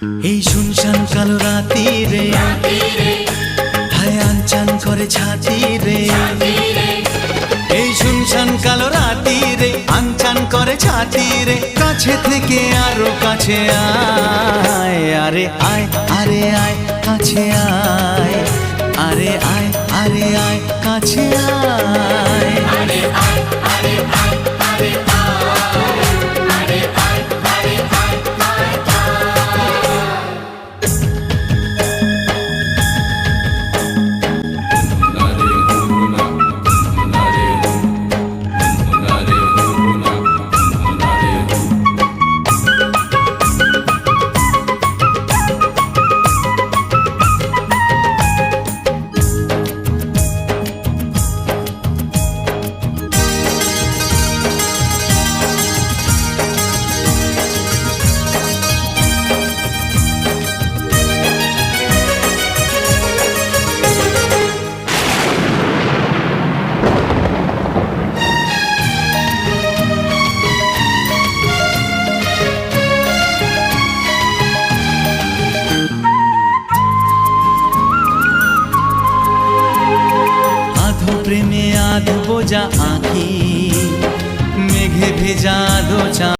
এই শুনশান কালো রাতি রে হায় আনচান করে ছাতি রে। এই শুনশান কালো রাতি রে আনচান করে ছাতি রে। কাছে থেকে আরো কাছে আয়, আরে আয় আরে আয় কাছে আয়, আরে আয় আরে আয় কাছে আয়। প্রেমে আধ বোঝা আঁখি মেঘে ভেজা দো চা।